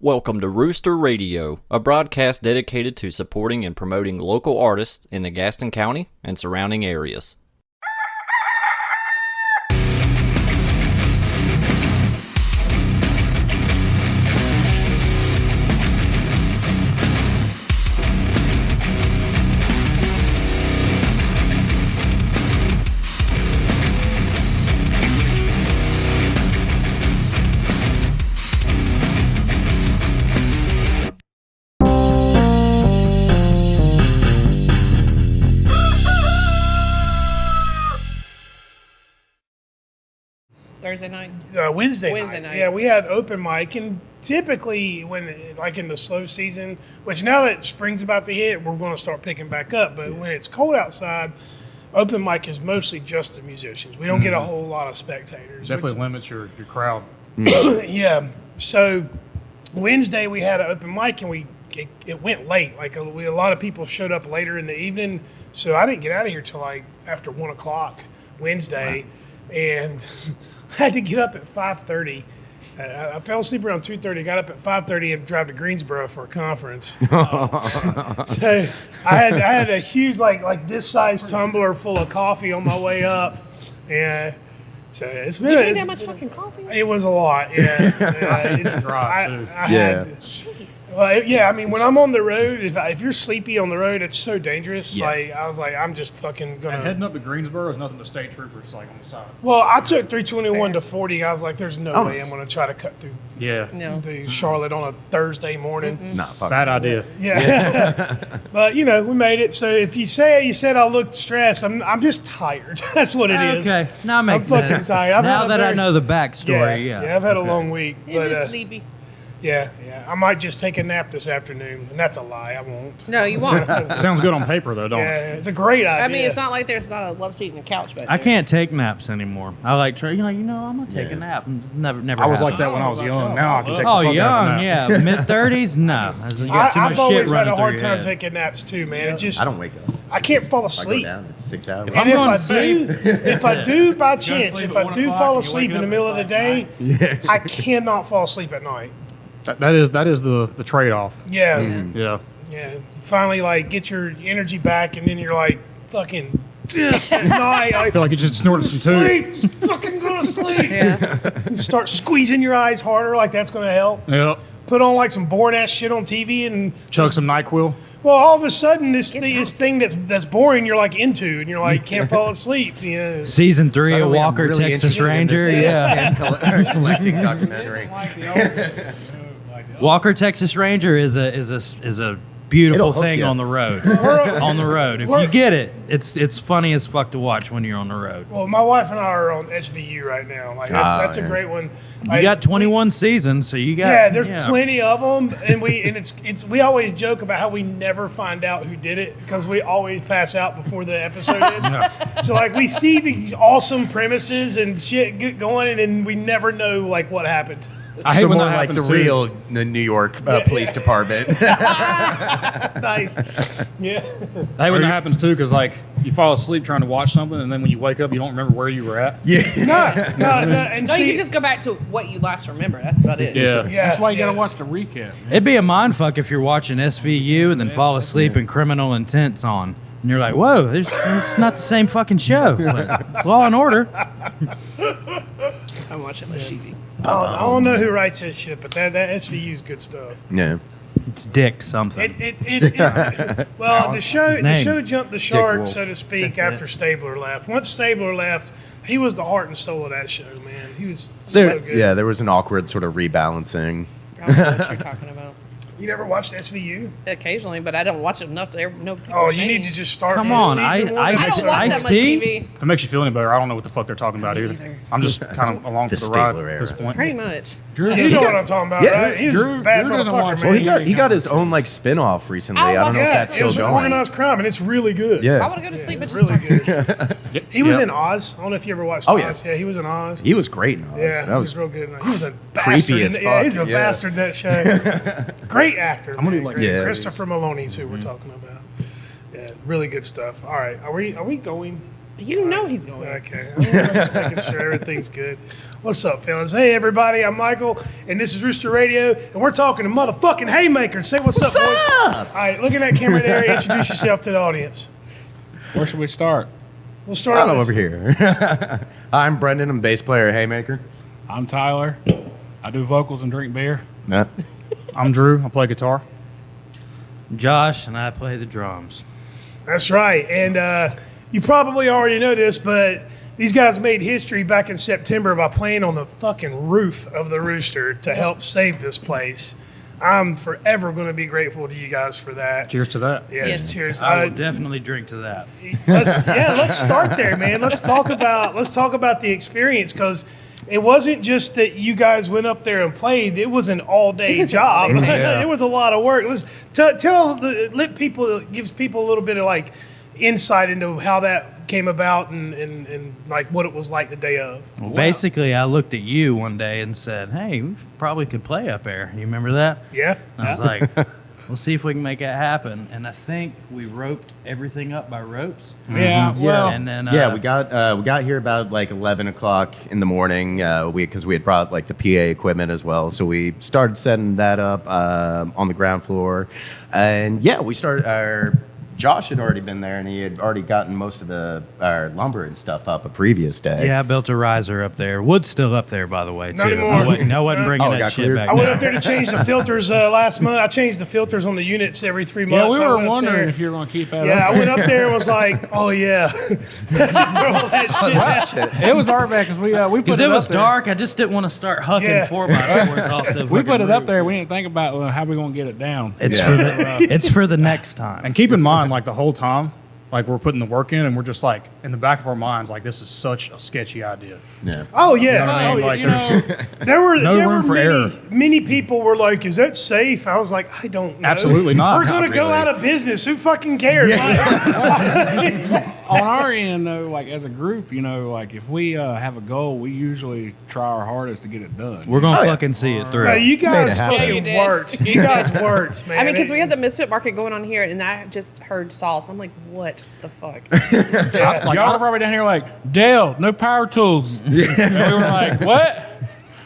Welcome to Rooster Radio, a broadcast dedicated to supporting and promoting local artists in the Gaston County and surrounding areas. Thursday night? Wednesday night. Yeah, we had open mic, and typically when, like in the slow season, which now that spring's about to hit, we're going to start picking back up. But when it's cold outside, open mic is mostly just the musicians. We don't get a whole lot of spectators. Definitely limits your crowd. Yeah. So Wednesday we had an open mic, and it went late. Like a lot of people showed up later in the evening, so I didn't get out of here till like after 1 o'clock Wednesday, and I had to get up at 5:30. I fell asleep around 2:30. Got up at 5:30 and drive to Greensboro for a conference. So I had a huge like this size tumbler full of coffee on my way up, and so it's been. You drink that much fucking coffee? It was a lot. Yeah, it's dry too. I had. Well, yeah, I mean, when I'm on the road, if you're sleepy on the road, it's so dangerous. Yeah. Like, I was like, I'm just fucking gonna. And heading up to Greensboro is nothing but state troopers like on the side. Well, I took 321 to 40. I was like, there's no way I'm gonna try to cut through. Yeah. Charlotte on a Thursday morning. Nah, fuck Bad idea. Yeah. But we made it. So if you said I looked stressed, I'm just tired. That's what it is. Okay, now it makes sense. I'm fucking tired. Now that I know the backstory, yeah, I've had a long week. You're but, just sleepy. Yeah. I might just take a nap this afternoon, and that's a lie. I won't. No, you won't. Sounds good on paper though, don't it? Yeah, it's a great idea. I mean, it's not like there's not a love seat and a couch, but I can't take naps anymore. I like try. I'm gonna take a nap. Never. I was like happened. that when I was young. Now I can take. Oh, the fuck out of a young, nap. yeah, mid-30s. No, you got too much I've shit always had running a through hard your time head. taking naps too, man. It just I don't wake up. I can't fall I go asleep. down. It's 6 hours. And going if I do by chance, sleep if at I 1 do o'clock fall and you asleep wake in the up middle at of the 5 day, I cannot fall asleep at night. That is the trade-off. Yeah. Yeah. Yeah. You finally get your energy back, and then you're like fucking this at night. I feel like you just snorted some too. Sleep, fucking go to sleep. yeah. Start squeezing your eyes harder, like that's gonna help. Yep. Put on like some boring ass shit on TV, and Chug some NyQuil. well, all of a sudden this thing that's boring, you're like into, and you're like can't fall asleep. Yeah. Season 3 of Suddenly I'm Walker, really Texas interested in Ranger. this, Yeah, stamp collecting documentary. Walker, Texas Ranger is a beautiful It'll hook thing you. on the road. On the road, if you get it, it's funny as fuck to watch when you're on the road. Well, my wife and I are on SVU right now. Like that's a great one. You got 21 seasons, so you got There's plenty of them, and we always joke about how we never find out who did it because we always pass out before the episode ends. So we see these awesome premises and shit get going, and then we never know what happened. I hate So when more that like the happens, too. real the New York police department. Nice. Yeah. I hate when that happens too, because you fall asleep trying to watch something, and then when you wake up, you don't remember where you were at. No. And No, see, you just go back to what you last remember. That's about it. Yeah. That's why you gotta watch the recap. It'd be a mind fuck if you're watching SVU and then fall asleep and Criminal Intent's on. And you're like, whoa, it's not the same fucking show. But it's Law and Order. I'm watching much TV. I don't know who writes that shit, but that SVU is good stuff. Yeah. It's Dick something. Well, the show name? jumped the shark, Wolf. so to speak, That's after Stabler left. Once Stabler left, he was the heart and soul of that show, man. He was so good. Yeah, there was an awkward sort of rebalancing. I don't know what you're talking about. You never watched SVU? Occasionally, but I don't watch it enough to know people's Oh, you need names. to just start Come from on, season one. I don't watch that Ice-T? much TV. If it makes you feel any better, I don't know what the fuck they're talking about either. I'm just kind of along for The the ride Stabler at this era. point. Pretty much. Drew, You know what I'm talking about, Yeah, right? He was a Drew bad doesn't motherfucker, watch man. Well, he got his own spin-off recently. I don't know if that's it still was going. organized crime, and it's really good. I Yeah. want to go to sleep, but It's just really start. good. He was in Oz. I don't know if you ever watched Oh, yeah. Oz. Yeah, he was in Oz. He was great in Oz. Yeah, that he was was real good. He was a creepy bastard. as Yeah, fuck, he's a yeah. bastard in that show. Great actor. I'm gonna man. do like- Great. Yeah. Christopher Maloney's who we're talking about. Yeah, really good stuff. All right, are we going? You know he's going. Okay, I'm just making sure everything's good. What's up, fellas? Hey, everybody, I'm Michael, and this is Rooster Radio, and we're talking to motherfucking Haymaker. Say what's up, boys. All right, look at that camera there. Introduce yourself to the audience. Where should we start? We'll start I'm on over here. I'm Brendan. I'm bass player at Haymaker. I'm Tyler. I do vocals and drink beer. Nah. I'm Drew. I play guitar. Josh and I play the drums. That's right, and you probably already know this, but these guys made history back in September by playing on the fucking roof of the Rooster to help save this place. I'm forever going to be grateful to you guys for that. Cheers to that. Yes, cheers. I will definitely drink to that. Let's start there, man. Let's talk about the experience, because it wasn't just that you guys went up there and played. It was an all-day job. Yeah. It was a lot of work. Let's gives people a little bit of like insight into how that came about and like what it was like the day of. Well, basically, I looked at you one day and said, "Hey, we probably could play up there." You remember that? Yeah. And I was like, "We'll see if we can make it happen." And I think we roped everything up by ropes. Yeah, well, And then We got here about like 11 o'clock in the morning. Because we had brought like the PA equipment as well, so we started setting that up on the ground floor, and we started. Josh had already been there, and he had already gotten most of our lumber and stuff up a previous day. Yeah, I built a riser up there. Wood's still up there, by the way, too. Not anymore. I wasn't bringing Oh, it that got shit cleared? back. I went No. up there to change the filters last month. I changed the filters on the units every 3 yeah, months. we I were went up wondering there. if you were going to keep that Yeah, up. I went up there and was like, "Oh yeah," throw all that shit out. It was our bad because we put Because it it was up there. dark, I just didn't want to start hucking Yeah. 4x4s off the. We put fucking it up roof. there. We didn't think about how we going to get it down. It's Yeah. it's for the next time. And keep in mind, like the whole time, like we're putting the work in, and we're just like in the back of our minds, like this is such a sketchy idea. Yeah. Oh yeah, You know what I mean? oh, Like yeah. there's There were no room for many, error. many people were like, "Is that safe?" I was like, "I don't know." Absolutely not. We're gonna Not go really. out of business. Who fucking cares? On our end, though, like as a group, like if we have a goal, we usually try our hardest to get it done. We're gonna fucking see it through. No, you guys happen. Yeah, you fucking did. worked. You guys worked, man. I mean, because we had the Misfit Market going on here, and I just heard Saul, so I'm like, what the fuck? Like y'all are probably down here like, Dale, no power tools. And we were like, what?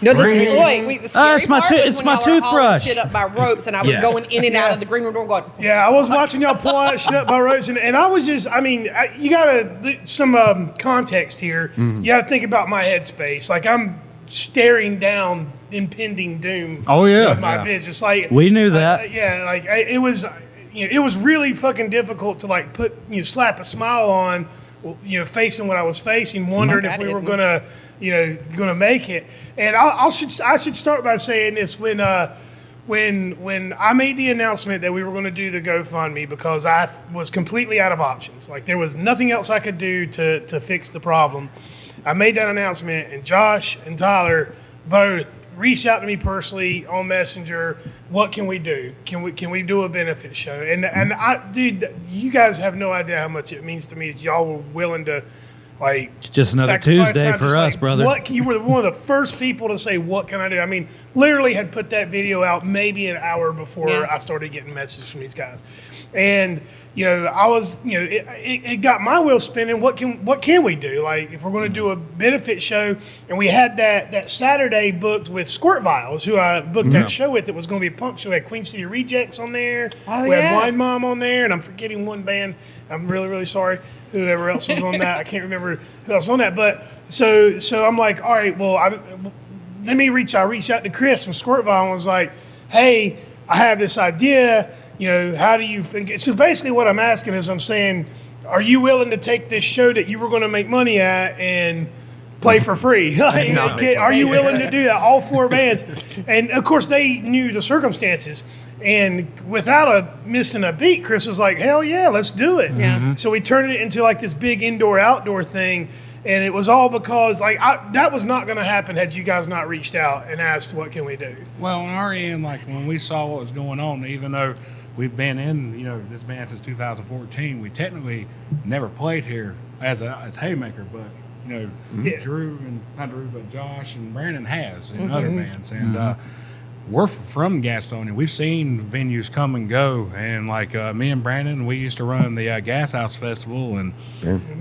No, the scary it's my part tooth- was it's when my y'all were hauling toothbrush. shit up by ropes, and I was Yeah. going in and out Yeah. of the green room door going, Yeah, I was watching y'all pull out shit up by roads, and I was just, I mean, you gotta, some context here. You gotta think about my headspace. Like, I'm staring down impending doom Oh, yeah. of my Yeah. business. Like, We knew that. it was, it was really fucking difficult to, like, slap a smile on, facing what I was facing, wondering I if we were didn't. gonna make it. And I should start by saying this: when I made the announcement that we were going to do the GoFundMe, because I was completely out of options, like there was nothing else I could do to fix the problem. I made that announcement, and Josh and Tyler both reached out to me personally on Messenger. What can we do? Can we do a benefit show? And dude, you guys have no idea how much it means to me that y'all were willing to, like, Just another sacrifice Tuesday time, for just us, like, brother. You were one of the first people to say, "What can I do?" I mean, literally had put that video out maybe an hour before Yeah. I started getting messages from these guys, and I was, it got my wheels spinning. What can we do? Like, if we're going to do a benefit show, and we had that Saturday booked with Squirt Vials, who I booked that show with. It was going to be a punk show. We had Queen City Rejects on there. Oh, we had yeah. Wine Mom on there, and I'm forgetting one band. I'm really, really sorry. Whoever else was on that, I can't remember who else on that. But so I'm like, all right, well, let me reach out. I reached out to Chris from Squirt Vial and was like, hey, I have this idea. How do you think? It's because basically what I'm asking is, I'm saying, are you willing to take this show that you were going to make money at and play for free? Are you willing to do that? All 4 bands. And of course they knew the circumstances. And without missing a beat, Chris was like, hell yeah, let's do it. Yeah. So we turned it into like this big indoor-outdoor thing. And it was all because that was not going to happen had you guys not reached out and asked, what can we do? Well, on our end, like when we saw what was going on, even though we've been in, this band since 2014, we technically never played here as Haymaker, but Drew and not Drew, but Josh and Brandon has in other bands, and we're from Gastonia. We've seen venues come and go, and like me and Brandon, we used to run the Gas House Festival, and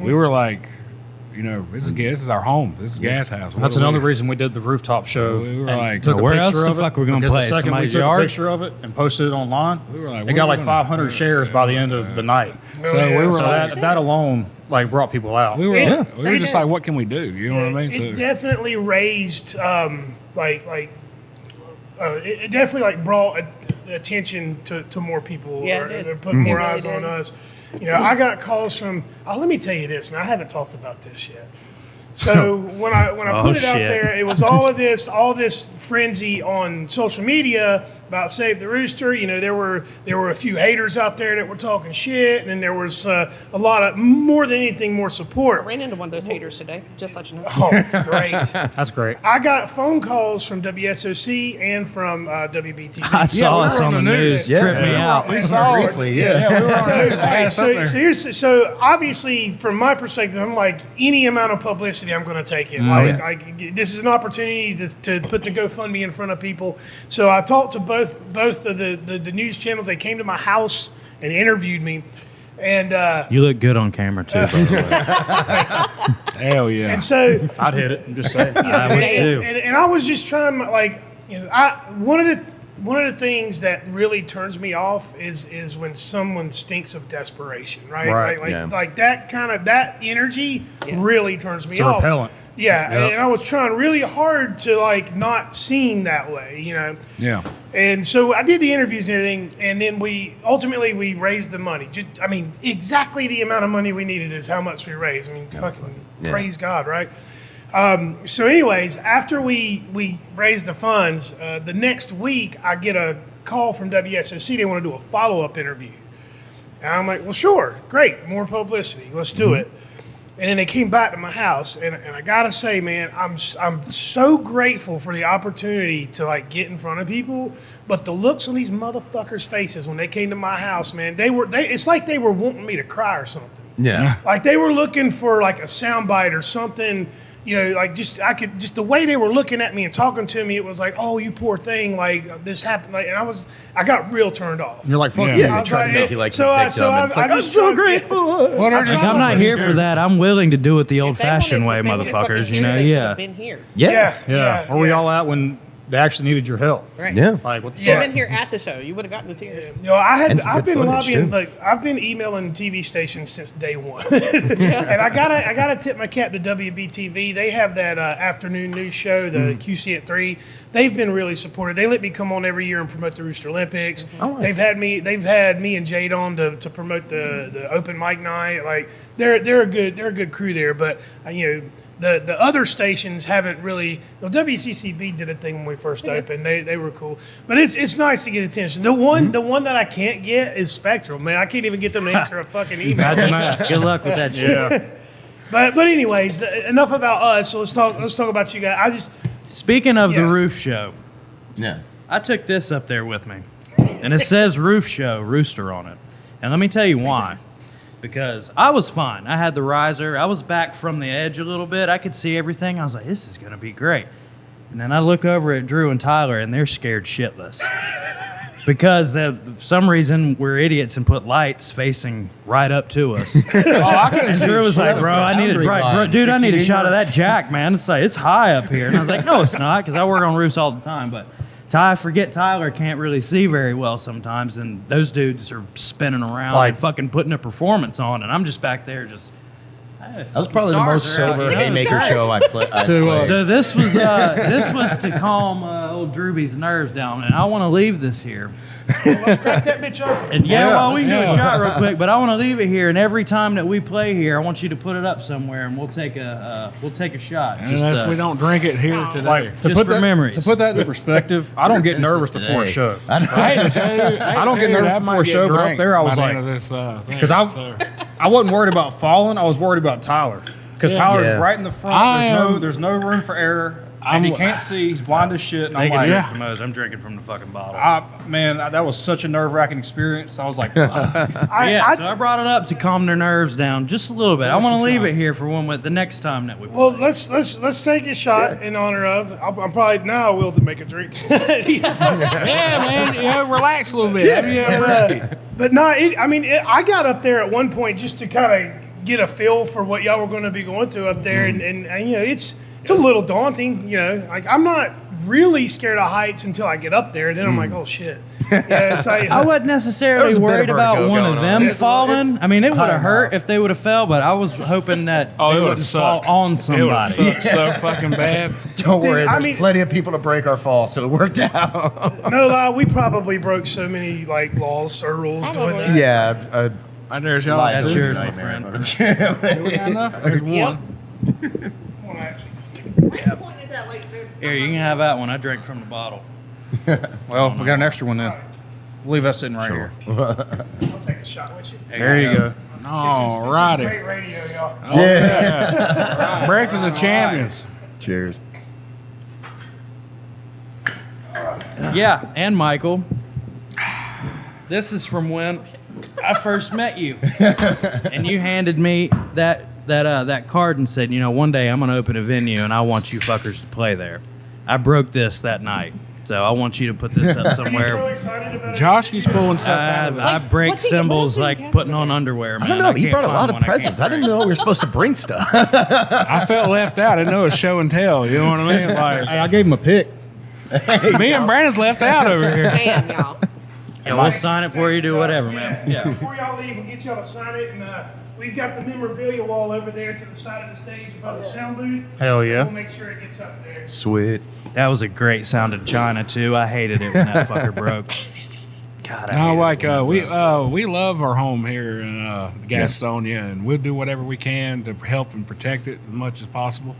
we were like, this is our home. This is Gas House. That's another reason we did the rooftop show. We were and like, took a where picture else the of it, fuck we gonna because play? The second we Somebody's took yard? a picture of it and posted it online, We were like, it what got are we like gonna 500 shares by the end of the night. So we were So like, that alone brought people out. we were It- just like, what can we do? You know what I mean? It definitely raised, it definitely brought attention to more people. Yeah, it did. Put more It really eyes on did. us. I got calls from. Let me tell you this, man. I haven't talked about this yet. So when I put it out shit. there, it was all this frenzy on social media about Save the Rooster. There were a few haters out there that were talking shit, and then there was a lot of more than anything more support. I ran into one of those haters today. Just let you know. Oh, great! That's great. I got phone calls from WSOC and from WBTV. I saw us on the news. Yeah. Trip me out. We saw it. Briefly, yeah. We were on the news. I asked up there. So obviously, from my perspective, I'm like, any amount of publicity, I'm going to take it. This is an opportunity to put the GoFundMe in front of people. So I talked to both of the news channels. They came to my house and interviewed me. And You look good on camera too, by the way. Hell yeah. and so I'd hit it. I'm just saying. I would too. And I was just trying, one of the things that really turns me off is when someone stinks of desperation, right? Right, yeah. Like that energy really turns me It's a off. repellent. Yeah, Yep. and I was trying really hard to not seem that way, Yeah. And so I did the interviews and everything, and then we ultimately raised the money. Exactly the amount of money we needed is how much we raised. Praise God, right? So anyways, after we raised the funds, the next week I get a call from WSOC. They want to do a follow-up interview. And I'm like, well, sure, great, more publicity, let's do it. And then they came back to my house, and I gotta say, man, I'm so grateful for the opportunity to get in front of people. But the looks on these motherfuckers' faces when they came to my house, man, it's like they were wanting me to cry or something. Yeah. Like they were looking for a soundbite or something, just the way they were looking at me and talking to me, it was like, oh, you poor thing, this happened, and I got real turned off. You're like, fuck Yeah. yeah. I They was try to like, make you like so the I- victim. so and I- it's like, I I'm just so tried- grateful. Well, they're just- I'm not here for that. I'm willing to do it the If they old-fashioned way, wanted- if they wanted motherfuckers. fucking You know, here, they should yeah. have been here. Yeah. Yeah. Where were y'all at when they actually needed your help? Right. Yeah. Like, what the Should have Yeah. been here at the show. You would have gotten the tears. And some I've good been footage, lobbying, too. I've been emailing TV stations since day one, and I gotta tip my cap to WBTV. They have that afternoon news show, the QC at 3. They've been really supportive. They let me come on every year and promote the Rooster Olympics. Oh, nice. They've had me and Jade on to promote the open mic night. Like they're a good crew there, but The other stations haven't really. Well, WCCB did a thing when we first opened. They were cool, but it's nice to get attention. The one that I can't get is Spectrum. Man, I can't even get them to answer a fucking email. Imagine that. Good luck with that shit. Yeah. But anyways, enough about us. So let's talk about you guys. Speaking of the Yeah. roof show, Yeah. I took this up there with me, and it says roof show, Rooster on it. And let me tell you why. Because I was fine. I had the riser. I was back from the edge a little bit. I could see everything. I was like, this is going to be great. And then I look over at Drew and Tyler, and they're scared shitless. Because for some reason, we're idiots and put lights facing right up to us. And Drew was like, bro, I need a I need a shot of that jack, man. It's high up here. And I was like, no, it's not, because I work on roofs all the time. But Tyler can't really see very well sometimes, and those dudes are spinning around and fucking putting a performance on, and I'm just back there just. That was probably the most sober Haymaker show I played. So this was to calm old Drewby's nerves down, and I want to leave this here. Let's crack that bitch open. And well, we can do a shot real quick, but I want to leave it here. And every time that we play here, I want you to put it up somewhere, and we'll take a shot. Unless we don't drink it here today. Like, Just for memories. To put that into perspective, I don't get nervous before a show. I don't get nervous before a show, but up there I was like, because I wasn't worried about falling. I was worried about Tyler, because Tyler's Yeah. right in the front. There's no room for error. And he can't see. He's blind as shit. And They I'm can like, drink from those. I'm drinking from the fucking bottle. that was such a nerve-wracking experience. I was like, fuck. So I brought it up to calm their nerves down just a little bit. I want to leave it here for the next time that we play. Well, let's take a shot in honor of. I'm probably now I will to make a drink. yeah, man, relax a little bit. But no, I got up there at one point just to kind of get a feel for what y'all were going to be going through up there, and you know, it's a little daunting. You know, like I'm not really scared of heights until I get up there. Then I'm like, oh shit. Yeah, it's like, I wasn't necessarily worried about one of them falling. I mean, it would have hurt if they would have fell, but I was hoping that they wouldn't fall on somebody. It would so fucking bad. Don't worry, I there's mean- plenty of people to break our fall, so it worked out. no lie, we probably broke so many like laws or rules doing that. Yeah. There's y'all. Life That's is a yours, my nightmare. friend. We got enough? There's Yep. one. Well, actually, Here, you can have that one. I drank from the bottle. Well, we got an extra one then. We'll leave that sitting right here. I'll take a shot with you. There you go. All This is righty. great radio, y'all. Oh, yeah. Breakfast of champions. Cheers. Yeah, and Michael. This is from when I first met you, and you handed me that card and said, you know, one day I'm gonna open a venue and I want you fuckers to play there. I broke this that night, so I want you to put this up I'm so somewhere. excited about it. Josh keeps pulling stuff out of it. I break what's he- symbols what's he like got? putting on underwear. Man. I don't know. He can't brought a find lot of one I can't presents. I didn't know we were supposed to bring stuff. I felt left out. I didn't know it was show and tell. You know what I mean? Like, Hey, I gave him a pick. me and Brandon's left out over here. Damn, y'all. Yeah, we'll sign it for you. Do whatever, man. Yeah. Before y'all leave, we'll get y'all to sign it, and we've got the memorabilia wall over there to the side of the stage above the sound booth. Hell yeah. We'll make sure it gets up there. Sweet. That was a great sounding China too. I hated it when that fucker broke. God, I No, hated like it when it broke. we love our home here in Gastonia, and we'll do whatever we can to help and protect it as much as possible.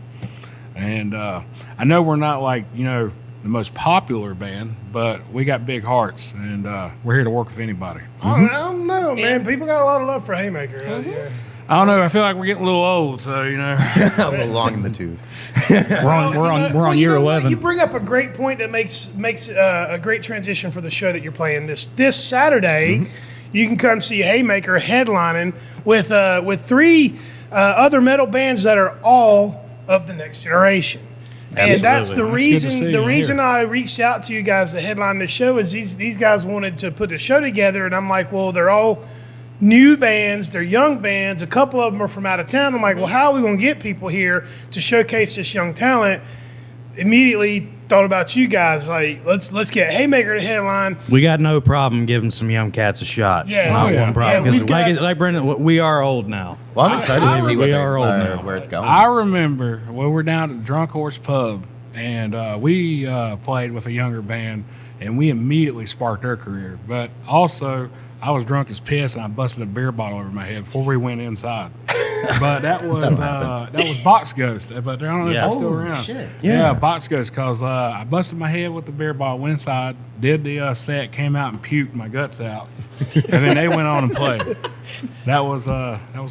And I know we're not like, you know, the most popular band, but we got big hearts, and we're here to work with anybody. I don't know, man. People got a lot of love for Haymaker. Yeah. I don't know. I feel like we're getting a little old, so you know. A little long in the tooth. We're on year you know what? 11. You bring up a great point that makes a great transition for the show that you're playing this Saturday. You can come see Haymaker headlining with three other metal bands that are all of the next generation. And that's the Absolutely. That's good to reason. see The and reason hear. I reached out to you guys to headline this show is these guys wanted to put a show together, and I'm like, well, they're all new bands, they're young bands. A couple of them are from out of town. I'm like, well, how are we going to get people here to showcase this young talent? Immediately thought about you guys. Like, let's get Haymaker to headline. We got no problem giving some young cats a shot. Yeah. Not Oh, yeah. one problem. Yeah, 'Cause we've got- like Brendan, we are old now. Well, I'm excited to see we what are old now. where it's going. I remember when we were down at the Drunk Horse Pub, and we played with a younger band, and we immediately sparked their career. But also, I was drunk as piss, and I busted a beer bottle over my head before we went inside. But that was Box Ghost. But I don't know if Yeah. they're still Oh, around. shit. Yeah, Box Ghost, because I busted my head with the beer bottle, went inside, did the set, came out and puked my guts out, and then they went on and played. That was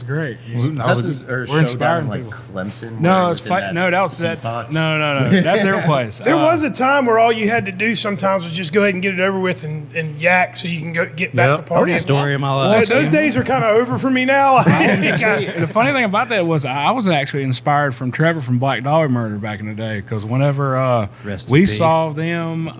great. We're inspiring like people. Clemson. No, where it's in fight. No, that was that. box. No. That's their place. There was a time where all you had to do sometimes was just go ahead and get it over with and yak so you can go get back to partying. Story of my life. Those days are kind of over for me now. See, the funny thing about that was I was actually inspired from Trevor from Black Dollar Murder back in the day, because whenever Rest in we peace. saw them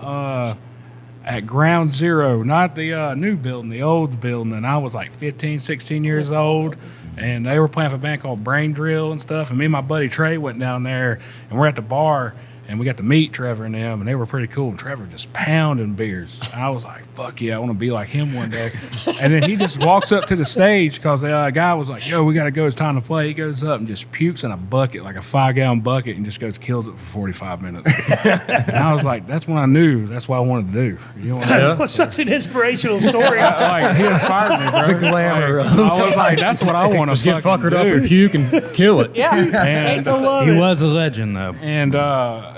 at Ground Zero, not the new building, the old building, and I was like 15, 16 years old, and they were playing for a band called Brain Drill and stuff, and me and my buddy Trey went down there, and we're at the bar, and we got to meet Trevor and them, and they were pretty cool, and Trevor just pounding beers. And I was like, fuck yeah, I want to be like him one day. And then he just walks up to the stage, because the guy was like, yo, we got to go, it's time to play. He goes up and just pukes in a bucket, like a 5-gallon bucket, and just goes kills it for 45 minutes. And I was like, that's when I knew that's what I wanted to do. You know what I mean? What's such an inspirational story. Like, he inspired me, bro. The glamour. I was like, that's what I want to Get fuckered up and puke and kill it. Yeah. And, I love He it. was a legend, though. and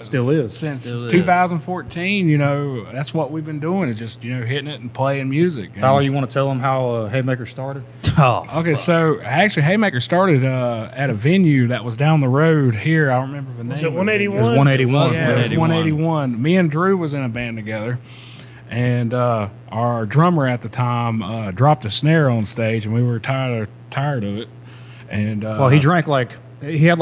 Still is. since Still is. 2014, you know, that's what we've been doing, is just, you know, hitting it and playing music. And- Tyler, you want to tell them how Haymaker started? Oh, Okay, so actually, Haymaker started at a venue that was down the road here. I don't remember the name. Was it of the 181? It was 181. Yeah, it was 181. 181. Me and Drew was in a band together, and our drummer at the time dropped a snare on stage, and we were tired of it. And Well, he drank he had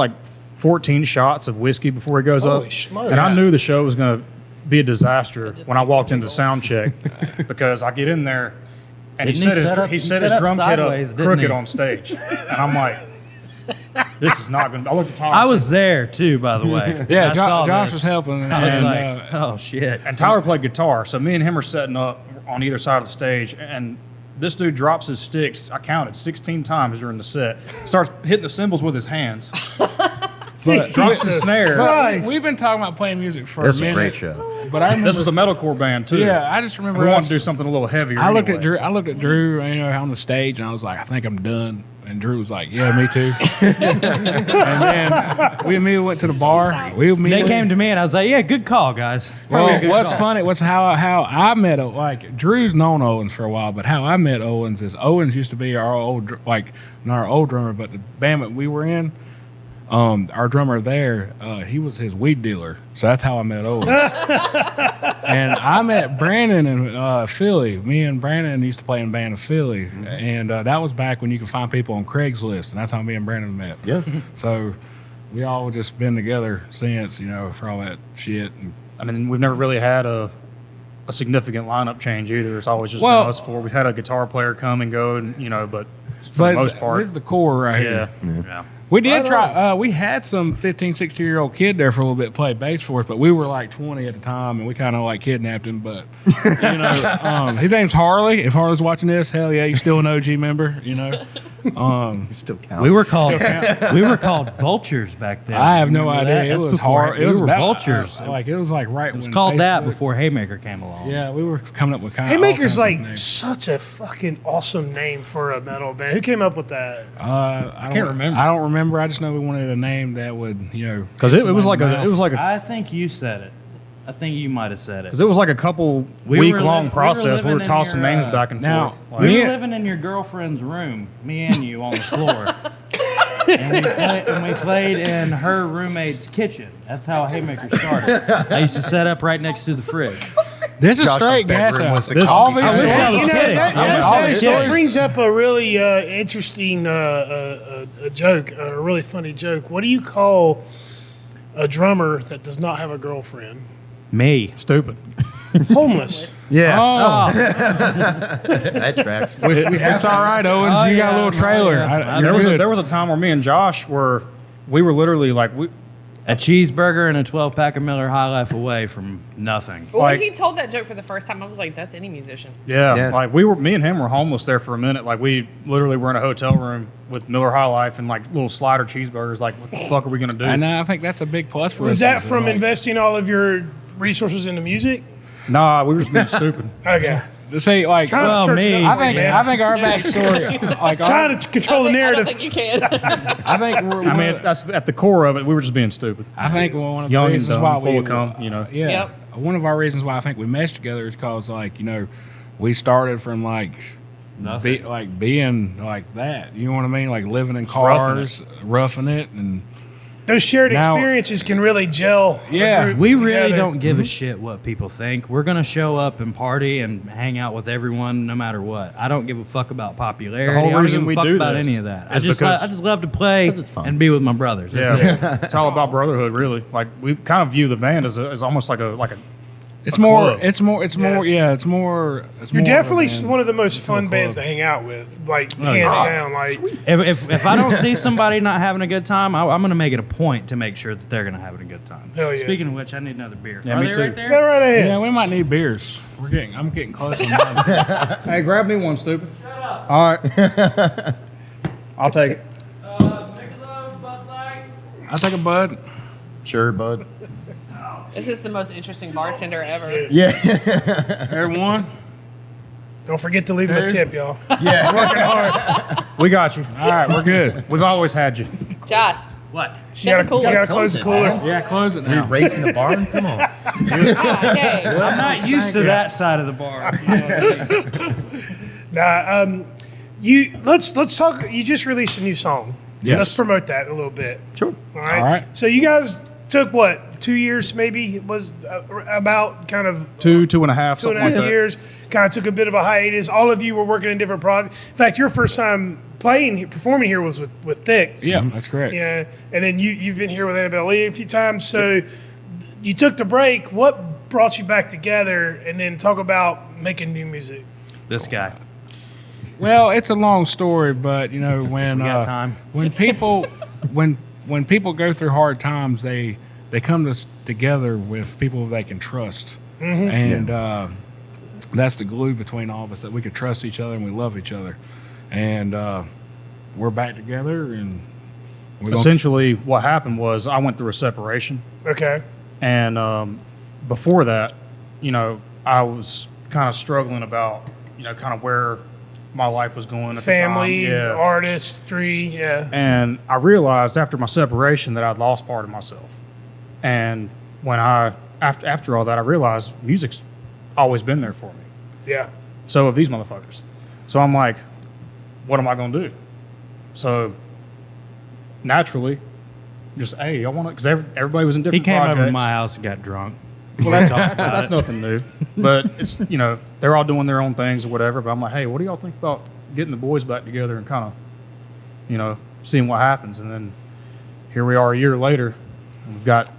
14 shots of whiskey before he goes Holy up. smokes. And I knew the show was going to be a disaster when I walked into sound check, because I get in there and Didn't he set up he set his drum kit sideways, up didn't crooked he? on stage. And I'm like, This is not going to. I looked at Tyler. I was there too, by the way. Yeah, I saw Josh this. was helping. I was and, like, oh shit. And Tyler played guitar, so me and him are setting up on either side of the stage, and this dude drops his sticks. I counted 16 times during the set. Starts hitting the cymbals with his hands. But drops the snare. Christ. we've been talking about playing music for This a was a minute. great show. But I remember, This was a metalcore band too. yeah, I just remember We wanted us- to do something a little heavier. I looked anyway. at Drew, on the stage, and I was like, I think I'm done. And Drew was like, yeah, me too. And then we immediately went to the bar. They came to me and I was like, yeah, good call, guys. Probably a Well, good what's call. funny, what's how I met, like, Drew's known Owens for a while, but how I met Owens is Owens used to be our old drummer, but the band that we were in, our drummer there, he was his weed dealer. So that's how I met Owens. And I met Brandon in Philly. Me and Brandon used to play in a band in Philly. And that was back when you could find people on Craigslist. And that's how me and Brandon met. Yeah. So we all just been together since, for all that shit. And I mean, we've never really had a significant lineup change either. It's always just Well- been us four. We've had a guitar player come and go, and but for the most part, this is the core right yeah, here. yeah. We did try. We had some 15, 16-year-old kid there for a little bit play bass for us, but we were like 20 at the time, and we kind of like kidnapped him. But his name's Harley. If Harley's watching this, hell yeah, you're still an OG member. Still count. We were called vultures back then. I have no Remember idea. that? It That's was before- hard. It was we were about, vultures. it was like right. It was called that before Haymaker came along. Yeah, we were coming up with kind of. Haymaker's like such a fucking awesome name for a metal band. Who came up with that? I can't remember. I don't remember. I just know we wanted a name that would, Because it was like I think you said it. I think you might have said it. it was like a couple We were week-long li- we were process. We were living in tossing your, names back and now- forth. We Me were and- living in your girlfriend's room, me and you, on the floor. and we played in her roommate's kitchen. That's how Haymaker started. I used to set up right next to the fridge. This is Josh's straight gas bedroom was house. the All coffee these table. I wish I was You know, kidding. that, I that- was that- kidding. that brings up a really interesting a joke, a really funny joke. What do you call a drummer that does not have a girlfriend? Me. Stupid. Homeless. Yeah. Oh, That tracks. It's all right, Owens. Oh, you got a yeah. little trailer. Oh, yeah. You're good. There was a time where me and Josh we were literally like a cheeseburger and a 12-pack of Miller High Life away from nothing. Well, Like- when he told that joke for the first time, I was like, that's any musician. Yeah, Yeah. me and him were homeless there for a minute. Like we literally were in a hotel room with Miller High Life and like little slider cheeseburgers. Like, what the fuck are we gonna do? And I think that's a big plus for us. Was that from Like, investing all of your resources into music? Nah, we were just being stupid. Okay. to say like, Trying Well, to church me- it up, I man. think our backstory, like, Trying to control the I don't narrative. think you can. I think we're. I mean, that's at the core of it. We were just being stupid. I think one of the Young and reasons dumb, why full we of cum, Yeah. Yep. One of our reasons why I think we meshed together is because like we started from like being like that. You know what I mean? Like living in cars, roughing it, and Those shared Now- experiences can really gel. a Yeah. group We really together. don't give a shit what people think. We're gonna show up and party and hang out with everyone no matter what. I don't give a fuck about popularity. The whole I don't reason give a we fuck do about this any of that. I is just because- I just love to play 'Cause it's fun. and be with my brothers. That's it. Yeah, it's all about brotherhood, really. Like we kind of view the band as almost like a it's A more. club. It's more. It's more. Yeah. It's more. It's You're more definitely of a band. one of the most fun club. bands to hang out with, like Oh, hands yeah. down. Like If I don't see somebody not having a good time, I'm gonna make it a point to make sure that they're gonna have a good time. Hell yeah. Speaking of which, I need another beer. Yeah, Are me they too. right there? go right ahead. Yeah, we might need beers. I'm getting close. On mine. Hey, grab me one, stupid. Shut up. All right. I'll take it. Michelob, Bud Light. I'll take a bud. Sure, bud. This is the most interesting bartender ever. Yeah. Everyone. Don't forget to leave him a Dude. tip, y'all. Yeah. He's working hard. We got you. All right, we're good. We've always had you. Josh, What? You shut the gotta, cooler. you gotta close the cooler. Yeah, close it now. Racing the barn? Come on. Okay. I'm not used to that side of the bar. Nah, let's talk. You just released a new song. Yes. Let's promote that a little bit. Sure. All right. All right. So you guys took what 2 years maybe was about kind of 2.5, 2.5 something like that. years. Kind of took a bit of a hiatus. All of you were working in different projects. In fact, your first time performing here was with Thick. Yeah, that's correct. Yeah, and then you've been here with Annabelle Lee a few times. So you took the break. What brought you back together? And then talk about making new music. This guy. Well, it's a long story, but you know when We got time. when people when people go through hard times, they come together with people they can trust, and that's the glue between all of us, that we can trust each other and we love each other, and we're back together. And Essentially, what happened was I went through a separation, Okay. and before that, you know, I was kind of struggling about, you know, kind of where my life was going at Family, the time. Yeah. artistry, yeah. And I realized after my separation that I'd lost part of myself. And when after all that, I realized music's always been there for me. Yeah. So have these motherfuckers. So I'm like, what am I going to do? So naturally, just, hey, I want to, because everybody was in He different came projects. over to my house and got drunk. Well, that's nothing new. But it's, you know, they're all doing their own things or whatever. But I'm like, hey, what do y'all think about getting the boys back together and kind of, you know, seeing what happens? And then here we are a year later. And we've got,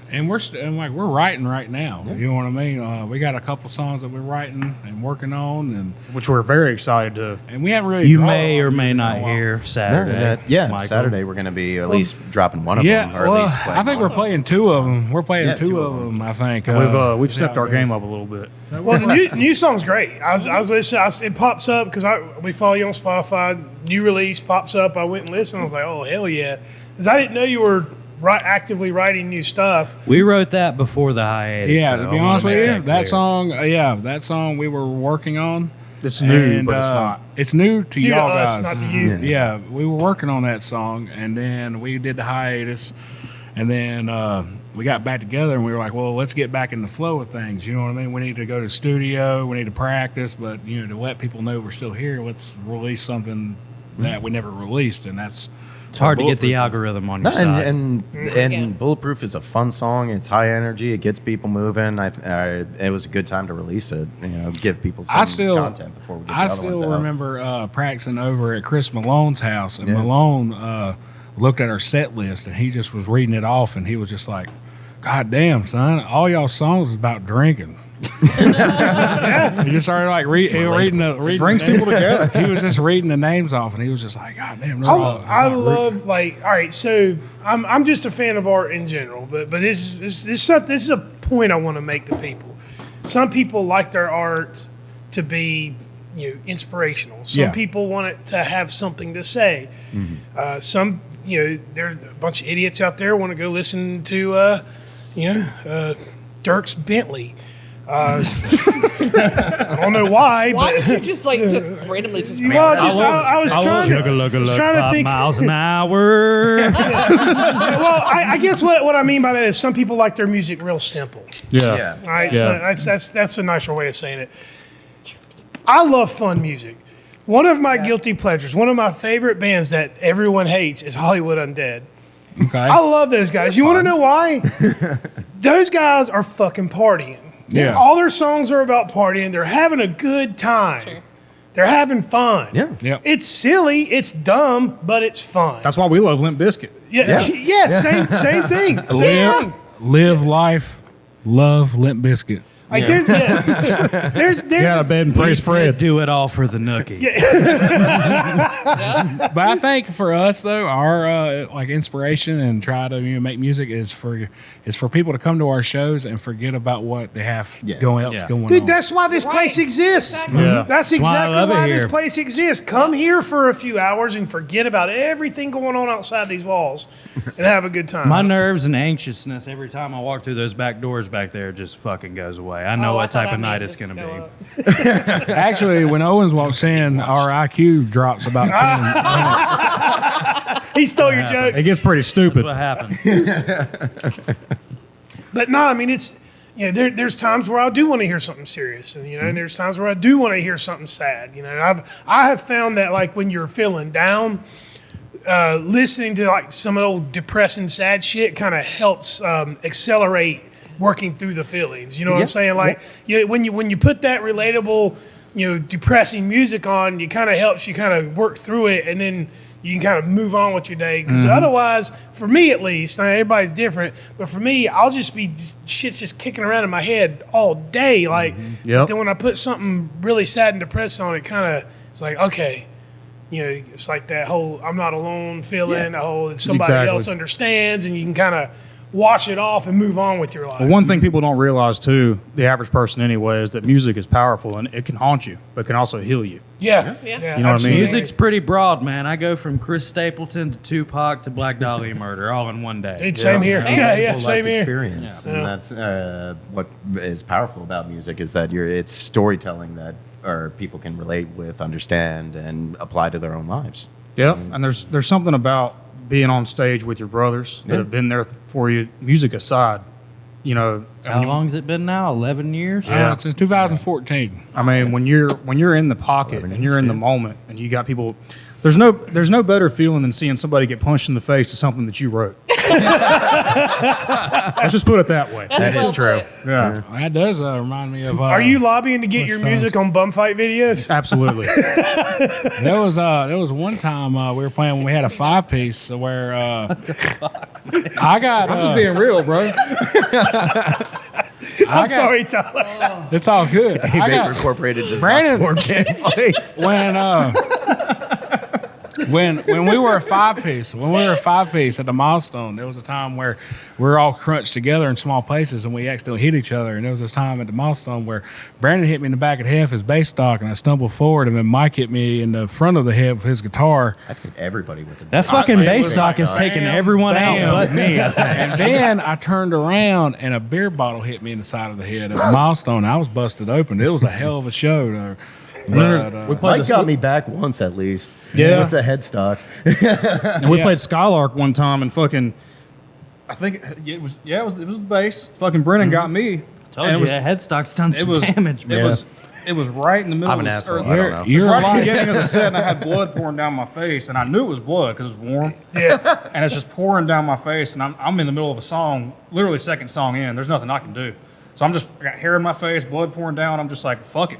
and we're writing right now. You know what I mean? We got a couple songs that we're writing and working on, and which we're very excited to. we haven't really. You drawn may on or may music in a not while. hear Saturday. Yeah, Michael. Saturday we're going to be at least dropping one of Yeah, them, or at well, least playing I think one. we're playing two of them. We're playing Yeah, two of them. I think We've see stepped how our it game goes. up a little bit. Well, the new song's great. I was listening. It pops up because we follow you on Spotify. New release pops up. I went and listened. I was like, oh hell yeah, because I didn't know you were actively writing new stuff. We wrote that before the hiatus. Yeah, so to be I wanna honest with make you, that that clear. song, that song we were working on. It's new, and, but it's not. It's new to New to y'all us, guys. not to you. Yeah, we were working on that song, and then we did the hiatus, and then we got back together, and we were like, well, let's get back in the flow of things. You know what I mean? We need to go to the studio, we need to practice, but you know, to let people know we're still here, let's release something that we never released, and that's. It's hard to get the Bulletproof is. algorithm on No, your side. and Yeah. Bulletproof is a fun song. It's high energy. It gets people moving. It was a good time to release it. You know, give people some content before we get the I other ones still out. remember practicing over at Chris Malone's house, and Yeah. Malone looked at our set list, and he just was reading it off, and he was just like, "God damn, son, all y'all songs is about drinking." He just started like reading brings people together. He was just reading the names off, and he was just like, "God damn." they're I, all I about love like all right. So I'm just a fan of art in general, but this is a point I want to make to people. Some people like their art to be inspirational. Some Yeah. people want it to have something to say. Some there's a bunch of idiots out there want to go listen to Dirk's Bentley. I don't know why, Why but did you just randomly just? well, I was trying to think. miles an hour. Well, I guess what I mean by that is some people like their music real simple. Yeah. All right, Yeah. so that's a nicer way of saying it. I love fun music. One of my guilty pleasures, one of my favorite bands that everyone hates is Hollywood Undead. Okay. I love those guys. You want to know why? Those guys are fucking partying. Yeah. All their songs are about partying. They're having a good time. Sure. They're having fun. Yeah. Yep. It's silly, it's dumb, but it's fun. That's why we love Limp Bizkit. Yeah, same thing. Same thing. Live life, love Limp Bizkit. Like there's Get out of bed and praise Fred. Do it all for the nookie. But I think for us though, our like inspiration and try to make music is for people to come to our shows and forget about what they have going on. Dude, that's why this place exists. Exactly. Yeah. That's why I exactly love it why this here. place exists. Come here for a few hours and forget about everything going on outside these walls and have a good time. My nerves and anxiousness every time I walk through those back doors back there just fucking goes away. I know Oh, I what thought type I of might night it's just going to go be. up. Actually, when Owens walks in, our IQ drops about 10. He stole your joke. It gets pretty stupid. What happened? But no, I mean it's there's times where I do want to hear something serious, and and there's times where I do want to hear something sad. I have found that like when you're feeling down, listening to like some old depressing sad shit kind of helps accelerate working through the feelings. You know what I'm saying? Like when you put that relatable, depressing music on, it kind of helps you kind of work through it, and then you can kind of move on with your day. Because otherwise, for me at least, now everybody's different, but for me, I'll just be shit's just kicking around in my head all day. Like, Yep. then when I put something really sad and depressed on, it kind of It's like, okay, it's like that whole I'm not alone feeling, the whole somebody Exactly. else understands, and you can kind of wash it off and move on with your life. But one thing people don't realize too, the average person anyway, is that music is powerful and it can haunt you, but it can also heal you. Yeah. Yeah. Yeah. You know what I mean? absolutely. Music's pretty broad, man. I go from Chris Stapleton to Tupac to Black Dahlia Murder all in one day. Dude, same here. Yeah, Full same life here. experience, Yeah. and that's what is powerful about music is that it's storytelling that people can relate with, understand, and apply to their own lives. Yep. And there's something about being on stage with your brothers that Yeah. have been there for you, music aside. How long has it been now? 11 years? Yeah. Since 2014. I mean, when you're in the pocket and you're in the moment and you got people, there's no better feeling than seeing somebody get punched in the face of something that you wrote. Let's just put it that way. That's well put. Yeah, That does remind me of. Are you lobbying to get your music on bum fight videos? absolutely. There was one time we were playing when we had a 5-piece where I got. I'm just being real, bro. I'm sorry, Tyler. It's all good. I Haymaker got, Incorporated does Brandon- not support gang fights. when we were a 5-piece, at the Milestone, there was a time where we were all crunched together in small places and we accidentally hit each other. And there was this time at the Milestone where Brandon hit me in the back of the head with his bass stock and I stumbled forward, and then Mike hit me in the front of the head with his guitar. I think everybody was. That fucking It bass was stock is taking everyone out but me, I think. And then I turned around and a beer bottle hit me in the side of the head at the Milestone. I was busted open. It was a hell of a show, though. But, Mike got me back once at least. Yeah. With the headstock. And we Yeah. played Skylark one time and fucking, I think it was the bass. Fucking Brennan got me. Told And you, it was- that headstock's done It some was damage, man. It was right in the middle. I'm an of the, asshole. or- I don't know. It was You're right at the lying. beginning of the set, and I had blood pouring down my face, and I knew it was blood because it was warm. Yeah. And it's just pouring down my face, and I'm in the middle of a song, literally second song in. There's nothing I can do, so I got hair in my face, blood pouring down. I'm just like, fuck it.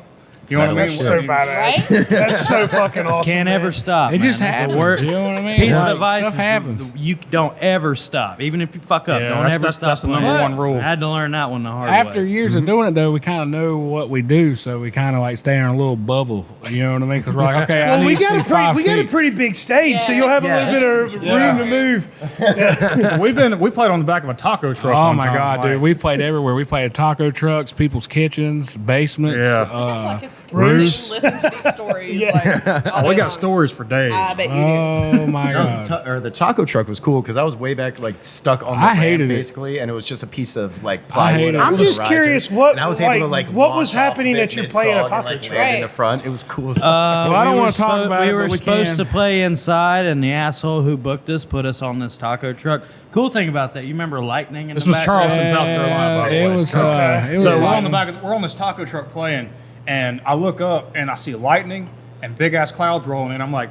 You know what I mean? That's so badass. Right? That's so fucking awesome. Can't man. ever stop. it man. just That's the happens. word- You know what I mean? Piece Like, of advice stuff is happens. you don't ever stop. Even if you fuck up, Yeah, don't that's- ever that's- stop. that's the number playing. one rule. I had to learn that one the hard After way. years of doing it, though, we kind of know what we do, so we kind of like stay in a little bubble. You know what I mean? Because we're like, okay, I Well, need we to got see a 5 we got a feet. pretty big stage, so you'll have a Yeah, little bit of room to move. We played on the back of a taco truck. Oh one my time, God, like- dude! We played everywhere. We played at taco trucks, people's kitchens, basements. Yeah. I feel like it's Bruce. listen to these stories. Yeah. Like, all We day got long. stories for days. I bet you do. Oh my No, God! the taco truck was cool because I was way back, like stuck on the I ramp, hated it. basically, and it was just a piece of like hated plywood. it. up I'm to the just riser. curious what And I was able to like like what was launch off happening of it that you're playing a mid-song taco and, like, truck. land in Right. the front. It was cool. As fuck. Well, I don't want to talk about we it, were but we supposed can. to play inside, and the asshole who booked us put us on this taco truck. Cool thing about that, you remember lightning in This the was background? Charleston, South Carolina, by the It way. was. Okay. It was So we're like- on the back. We're on this taco truck playing, and I look up and I see lightning and big ass clouds rolling in. I'm like,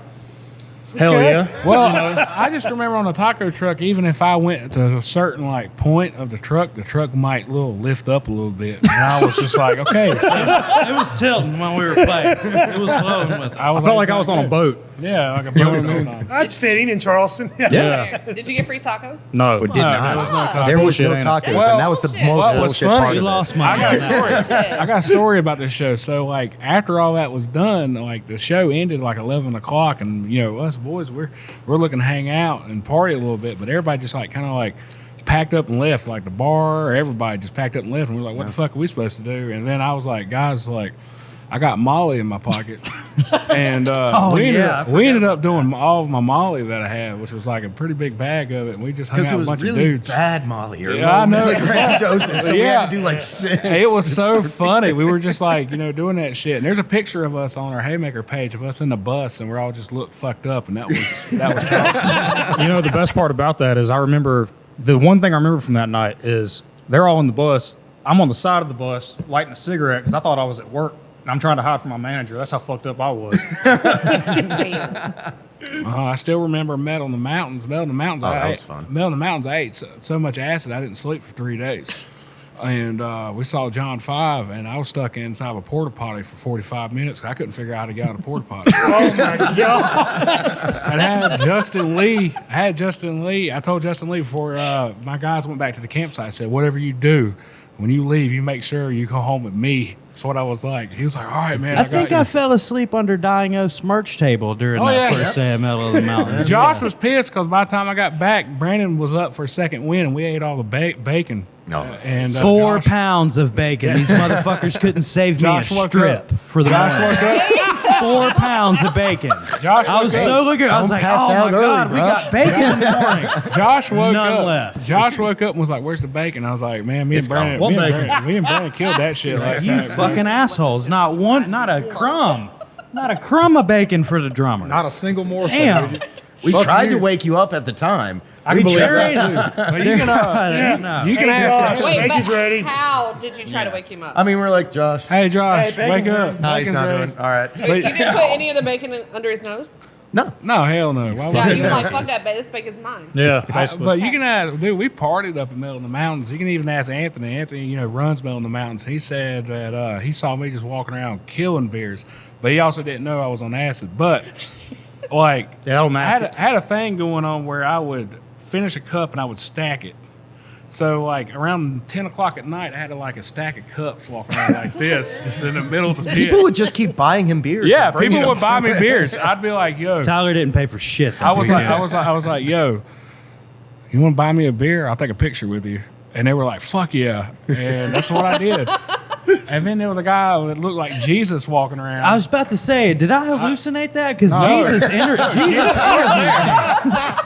hell yeah! Well, I just remember on the taco truck, even if I went to a certain like point of the truck might lift up a little bit. And I was just like, okay. It was tilting when we were playing. It was flowing with us. I felt like I was on a boat. Yeah, like a boat. That's fitting in Charleston. Yeah. Did you get free tacos? No, It did there not. was no taco. There was no Bullshit, ain't it? tacos, Well, and that was the bullshit. most What was bullshit funny- part We of lost it. money. on that. I got a story about this show. So, like, after all that was done, like the show ended like 11 o'clock, and you know, us boys, we're looking to hang out and party a little bit, but everybody just like kind of like packed up and left, like the bar, everybody just packed up and left, and we were like, what the fuck are we supposed to do? And then I was like, guys, like, I got Molly in my pocket, and we ended up doing all of my Molly that I had, which was like a pretty big bag of it, and we just hung Because out it with a was bunch really of dudes. bad Molly. Or Yeah, I know. like grand doses, so we Yeah. had to do like 6. It was so funny. We were just like, doing that shit. And there's a picture of us on our Haymaker page of us in the bus, and we're all just look fucked up, and that was You know, the best part about that is the one thing I remember from that night is they're all in the bus. I'm on the side of the bus lighting a cigarette because I thought I was at work. And I'm trying to hide from my manager. That's how fucked up I was. Damn. I still remember Met on the Mountains. Met on the Mountains. Oh, that I was ate, fun. Met on the Mountains. I ate so much acid I didn't sleep for 3 days. And we saw John 5, and I was stuck inside of a porta potty for 45 minutes. I couldn't figure out how to get out of the porta potty. Oh my god. And I had Justin Lee. I told Justin Lee before my guys went back to the campsite, I said, whatever you do, when you leave, you make sure you go home with me That's what I was like. He was like, all right, man. I think got I you. fell asleep under Dying Oath's merch table during Oh, that yeah. first day of Metal of the Mountain. Josh was pissed because by the time I got back, Brandon was up for a second win, and we ate all the bacon. No. And 4 Josh- pounds of bacon. These motherfuckers couldn't save me Josh a woke strip up. for the Josh morning. woke up. 4 pounds of bacon. Josh I was woke so up. looking. I was Don't like, pass "Oh out my early, god, we bro." got bacon in the morning." Josh woke None up. left. Josh woke up and was like, "Where's the bacon?" I was like, "Man, me and Brandon, What me and bacon? Brandon, me and Brandon killed that shit last You night." fucking assholes! Not a crumb, not a crumb of bacon for the drummer. Not a single morsel. Damn. dude. We Fuck tried you. to wake you up at the time. I can believe There that. ain't- But you can, no. you can Hey, ask. Josh. Wait, Bacon's but ready. how did you try to wake him up? I mean, we're like, Josh. Hey, Josh, wake up. No, he's Bacon's not ready. doing. All right. you didn't put any of the bacon under his nose? No. No, hell no. Why would Yeah, I do you were that? like, fuck that, this bacon's mine. Yeah, basically. But you can ask, dude. We partied up in the middle of the mountains. You can even ask Anthony. Anthony, runs middle of the mountains. He said that he saw me just walking around killing beers, but he also didn't know I was on acid. But like, Yeah, that'll I mask it. had a thing going on where I would finish a cup and I would stack it. So like around 10 o'clock at night, I had a stack of cups walking around like this, just in the middle of the pit. People would just keep buying him beers. Yeah, and bringing people would them buy to me him. beers. I'd be like, yo. Tyler didn't pay for shit. that I was weekend. like, yo, you want to buy me a beer? I'll take a picture with you. And they were like, fuck yeah. And that's what I did. And then there was a guy that looked like Jesus walking around. I was about to say, did I hallucinate that? Because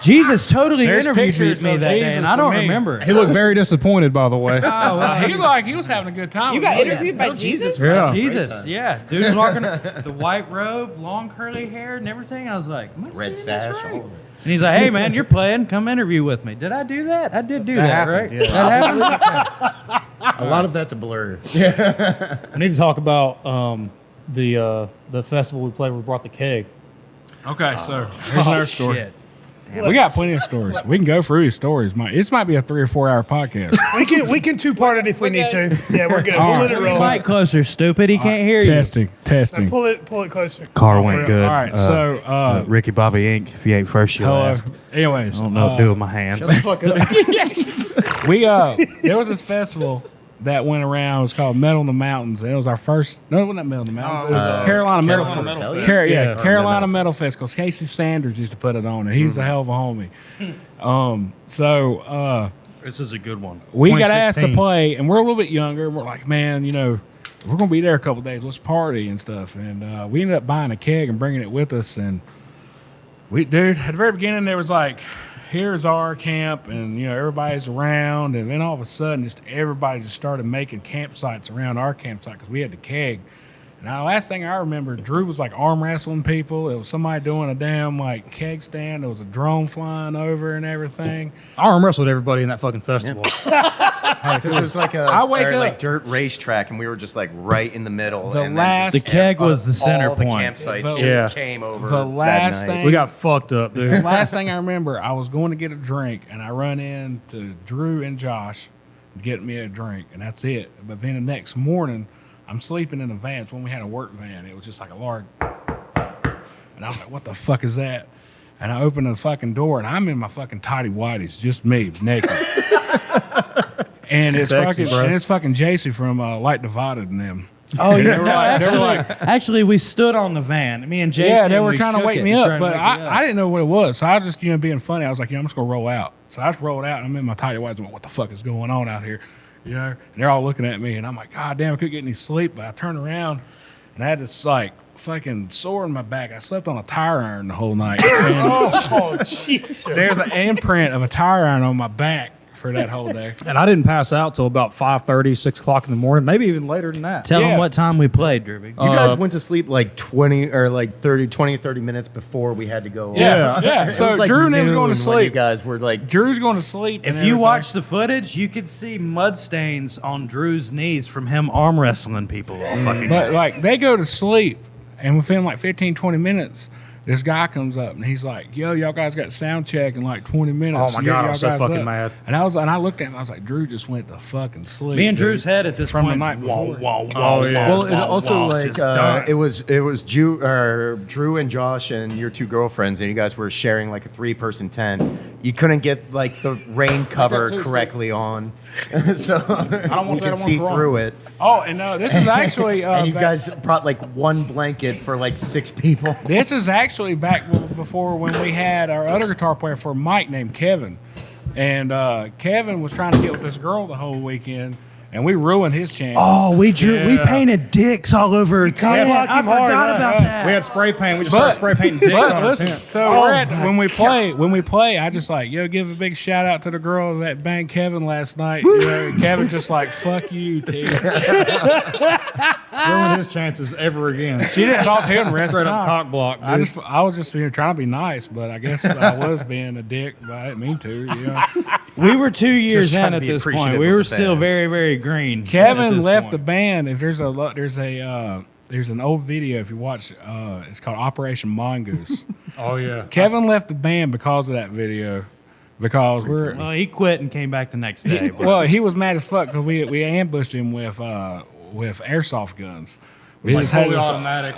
Jesus totally There's interviewed pictures me of that day, Jesus and I don't and me. remember. He looked very disappointed, by the way. Oh, well, he looked like he was having a good time. You with got me. interviewed by Jesus? Yeah. Jesus, yeah. Dude's walking the white robe, long curly hair, and everything. I was like, am I Red seeing this sash. right? all of it. And he's like, hey, man, you're playing. Come interview with me. Did I do that? I did do that, happened, right? yeah. That happened? A lot of that's a blur. I need to talk about the festival we played where we brought the keg. Okay, so here's another story. Shit. We got plenty of stories. We can go through these stories. This might be a 3 or 4 hour podcast. We can two-part it if we need to. Yeah, we're good. All We'll let right. it roll. Mic closer, stupid. He can't hear you. Testing. Now pull it closer. Car For went real. good. All right, so Ricky Bobby Inc. If you ain't first, you hello. last. Anyways, I don't know what to do with my hands. we there was this festival that went around. It was called Metal in the Mountains, and it was our first. No, it wasn't Metal in the Mountains. It was Carolina Metal Fest. Metal Fest. Carolina Carolina Metal Fest, because Casey Sanders used to put it on, and he's a hell of a homie. So This is a good one. we got asked to 2016. play, and we're a little bit younger. And we're like, man, we're gonna be there a couple days. Let's party and stuff. And we ended up buying a keg and bringing it with us. And at the very beginning, there was like, here's our camp, and everybody's around. And then all of a sudden, just everybody just started making campsites around our campsite because we had the keg. And the last thing I remember, Drew was like arm wrestling people. It was somebody doing a damn keg stand. There was a drone flying over and everything. I arm wrestled everybody in that fucking festival. This was like I wake up- like dirt racetrack, and we were just like right in the middle. The and last- then just The keg was the center all the point. campsites The- just Yeah. came over. The last that night. thing- We got fucked up, The dude. last thing I remember, I was going to get a drink, and I run into Drew and Josh to get me a drink, and that's it. But then the next morning, I'm sleeping in a van. It's when we had a work van. It was just like a large, and I was like, "What the fuck is that?" And I open the fucking door, and I'm in my fucking tidy whities, just me, naked. And it's Sexy, bro. it's fucking JC from Light Divided and them. Oh, yeah. They were like, Actually, we stood on the van. Me and Jason. yeah, they were we trying to shook wake it me and up, tried to but wake me up. I didn't know what it was. So I was just, being funny. I was like, I'm just going to roll out. So I just rolled out, and I'm in my tidy whities and went, what the fuck is going on out here? And they're all looking at me, and I'm like, God damn, I couldn't get any sleep. But I turned around, and I had this, fucking sore in my back. I slept on a tire iron the whole night. And Oh, Jesus. there's an imprint of a tire iron on my back for that whole day. And I didn't pass out till about 5:30, 6 o'clock in the morning, maybe even later than that. Tell Yeah. him what time we played, Derby. You guys went to sleep like 20 or like 30 minutes before we had to go. Yeah. It So was like Drew and them was noon going to when You sleep. guys were like, Drew's going to sleep. and If you everything. watch the footage, you could see mud stains on Drew's knees from him arm wrestling people all fucking But day. they go to sleep, and within 15, 20 minutes, this guy comes up and he's like, "Yo, y'all guys got sound check in 20 minutes." Oh my Get God, I y'all was so guys fucking up." mad. And I looked at him. I was like, "Drew just went to fucking sleep." Me and dude." Drew's head at this From the point. night before. Oh, yeah. well, it also just done. it was Drew and Josh and your two girlfriends, and you guys were sharing like a 3-person tent. You couldn't get like the rain cover two correctly on, so want you that, I can want see wrong. through it. Oh, and this is actually. And you back- guys brought like one blanket for like 6 people. This is actually back before when we had our other guitar player for Mike named Kevin, and Kevin was trying to get with this girl the whole weekend, and we ruined his chances. Oh, we painted dicks all over. I forgot about that. We had spray paint. We just started spray painting dicks But on our listen, tent. so when we play, I just like, give a big shout out to the girl that banged Kevin last night. Kevin's just like, fuck you, T. Ruined his chances ever again. She didn't talk to him the rest of Straight the up time. cock block. I Dude. was just trying to be nice, but I guess I was being a dick, but I didn't mean to. We were 2 years trying in to at be this point. appreciative We of were the still fans. very, very green. Kevin at this left point. the band. If there's an old video if you watch, it's called Operation Mongoose. Oh yeah. Kevin left the band because of that video, because Well, he quit and came back the next day. but- well, he was mad as fuck because we ambushed him with airsoft guns. We Like just had fully this, automatic?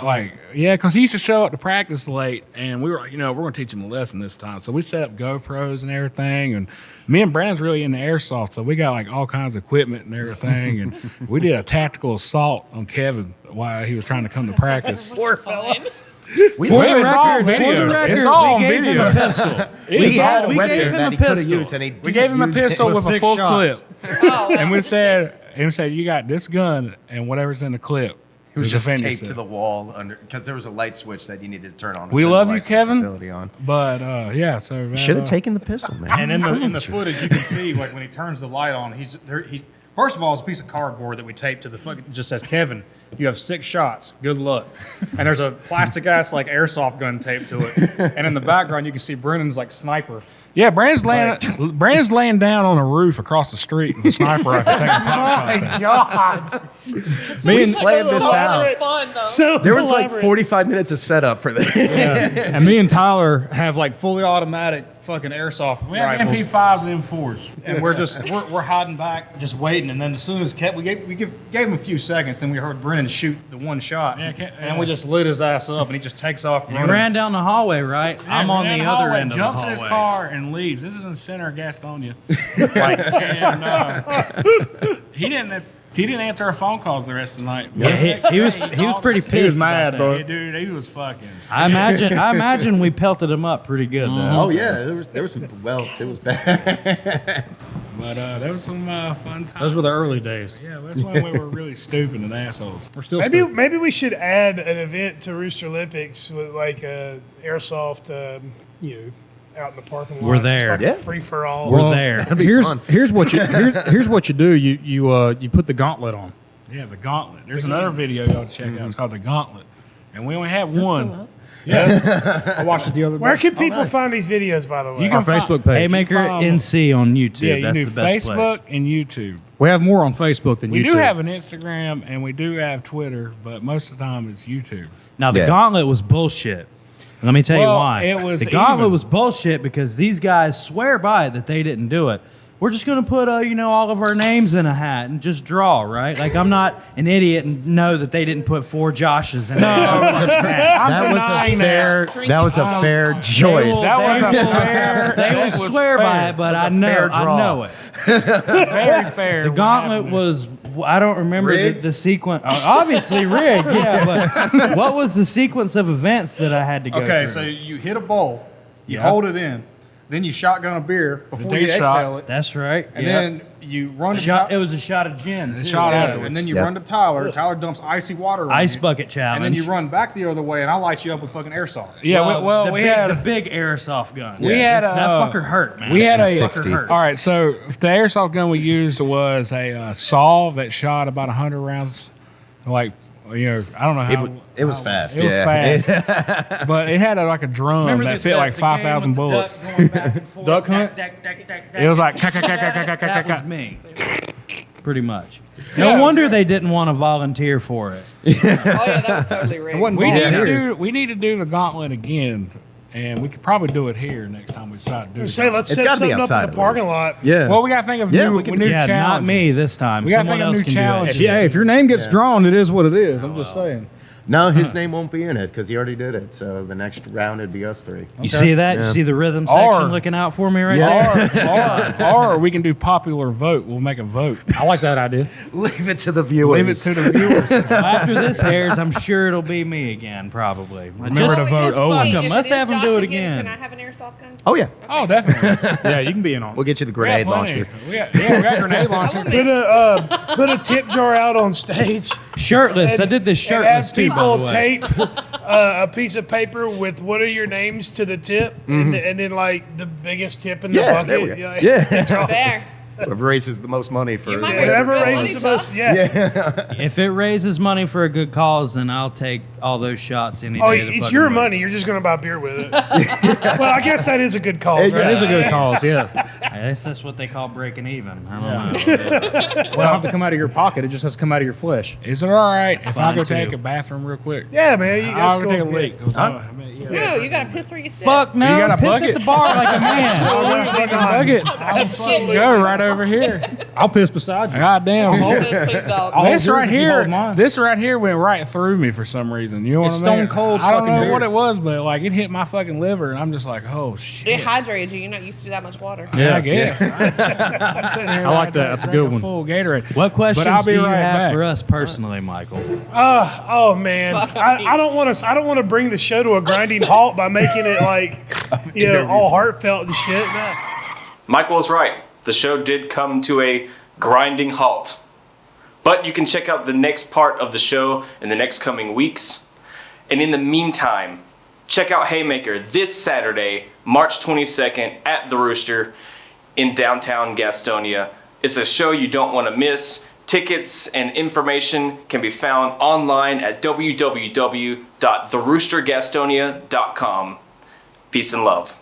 because he used to show up to practice late, and we were like, we're going to teach him a lesson this time. So we set up GoPros and everything, and me and Brandon's really into airsoft, so we got like all kinds of equipment and everything, and we did a tactical assault on Kevin while he was trying to come to practice. Poor fella. It's all for the video. record, It's all on we gave him video. a pistol. We had a we weapon gave him that a he could have pistol. used, and he We gave him a didn't use pistol it. with a 6 full shots. clip, Oh, and we said, "You got this gun and whatever's in the clip." It was just defend taped yourself. to the wall under because there was a light switch that you needed to turn on. to We turn the love you, lights in the Kevin. facility on. But yeah, so Should have taken the pistol, man. And in the footage, you can see like when he turns the light on, he's first of all, it's a piece of cardboard that we taped to the fucking. It just says, "Kevin, you have 6 shots. Good luck." And there's a plastic ass like airsoft gun taped to it. And in the background, you can see Brennan's like sniper. Yeah, Brandon's laying down on a roof across the street with a sniper rifle taking pot shots. God, Me and planned this out. Fun, though. So There was like 45 minutes of setup for that. And me and Tyler have like fully automatic fucking airsoft we have rifles. MP5s and M4s. And we're hiding back, just waiting. And then as soon as we gave him a few seconds, then we heard Brennan shoot the one shot, Yeah, and we just lit his ass up, and he just takes off. he running. ran down the hallway, right? I'm on the other end of the jumps hallway. in his car and leaves. This is in the center of Gastonia. And he didn't answer our phone calls the rest of the night. Yeah, he was pretty pissed. He was mad, about bro. that. Dude, he was fucking. I imagine we pelted him up pretty good though. Oh yeah, there was some welts. It was bad. But there was some fun times. Those were the early days. Yeah, that's when we were really stupid and assholes. We're still Maybe we should add an event to Rooster Olympics with like a airsoft, out in the parking lot. We're there. Just like Yeah. a free for all. We're there. Here's what you do. You put the gauntlet on. Yeah, the Gauntlet. There's another video y'all check out. It's called the Gauntlet, and we only have one. Yeah, I watched it the other day. Where can people find these videos, by the way? You Our can Facebook page. Haymaker follow- NC on YouTube. yeah, you That's do the best Facebook place. and YouTube. We have more on Facebook than We YouTube. do have an Instagram and we do have Twitter, but most of the time it's YouTube. Now the Yeah. gauntlet was bullshit. Let me tell you Well, why. it was the gauntlet even. was bullshit because these guys swear by it that they didn't do it. We're just gonna put all of our names in a hat and just draw, right? Like I'm not an idiot and know that they didn't put 4 Joshes in there. That was a fair choice. That was a fair. They will that was swear by fair. it, but That's I a know fair draw. I know it. Very fair. The gauntlet was I don't remember the sequence. Obviously rigged, yeah. But what was the sequence of events that I had to go Okay, through? so you hit a bowl, you Yeah. hold it in, then you shotgun a beer before take you a shot. exhale it, That's right. and yeah. then you run to Shot. Ty- It was a shot of gin. A too. shot yeah, afterwards. and then you Yep. run to Tyler. Tyler dumps icy water on Ice you, bucket challenge. and then you run back the other way, and I light you up with fucking airsoft. Yeah, the we big, had the big airsoft gun. We had that a- fucker hurt, man. we had That a- fucker 60. hurt. All right, so the airsoft gun we used was a saw that shot about 100 rounds. Like, I don't know how. It was fast. It was yeah. fast. But it had like a drum that fit like 5,000 bullets. Duck hunt? It was like. That was me. Pretty much. No wonder they didn't want to volunteer for it. Oh yeah, that was totally rigged. wasn't We need Yeah. we need to do the gauntlet again, and we could probably do it here next time we decide to do it. Say, let's It's set gotta be something up outside in at the parking least. lot. Yeah. Well, we got to think of Yeah, new, we can- new Yeah, challenges. not me this time. We gotta Someone think of else new can do it. challenges. If your name gets drawn, it is what it is. I'm just saying. No, his name won't be in it because he already did it. So the next round it'd be us three. You see that? Yeah. You see the rhythm section Or- looking out for me right there? Or we can do popular vote. We'll make a vote. I like that idea. Leave it to the viewers. Leave it to the viewers. Well, after this airs, I'm sure it'll be me again, probably. Remember to vote fuck Owens. 'em. If Let's it is have them Josh do it again, again. Can I have an airsoft gun? Oh yeah, Oh, definitely. Yeah, you can be in on. we'll get you the We grenade got plenty. launcher. We got grenade launcher. Put a tip jar out on stage. Shirtless. I did this And shirtless have too, by the people way. tape a piece of paper with what are your names to the tip, and then like the biggest tip in the Yeah, bucket. there we go. You're like, Yeah, There. whoever raises the most money for You might Whoever Good raises the money, most, yeah. If it raises money for a good cause, then I'll take all those shots any Oh, day. of the it's fucking your week. money. You're just gonna buy beer with it. Well, I guess that is a good cause, It right? That is a good cause. Yeah. I guess that's what they call breaking even. I don't know. Well, don't have to come out of your pocket. It just has to come out of your flesh. Is it all right if I fine, go too. take a bathroom real quick? Yeah, man. That's I'll cool. go take a Yeah. leak. 'Cause No, you gotta piss where you sit. Fuck no! You got a Piss bucket? at the bar like a man. Absolutely not. Absolutely. Go right over here. I'll piss beside you. God damn. Please don't. I'll This hold right yours if you here, hold mine. this right here went right through me for some reason. You know what It's I mean? Stone Cold's I don't fucking know beer. what it was, but like it hit my fucking liver, and I'm just like, oh It shit. hydrated you. You're not used to that much water. Yeah, I Yeah. guess. I'm sitting here I like that. That's a good one. Full Gatorade. What questions But I'll be do you right have back. for us personally, Michael? Oh man, Fuck I don't want to. I don't want to bring the show to a grinding halt by making it like, all heartfelt and shit. No. Michael is right. The show did come to a grinding halt. But you can check out the next part of the show in the next coming weeks. And in the meantime, check out Haymaker this Saturday, March 22nd at the Rooster in downtown Gastonia. It's a show you don't want to miss. Tickets and information can be found online at www.theroostergastonia.com. Peace and love.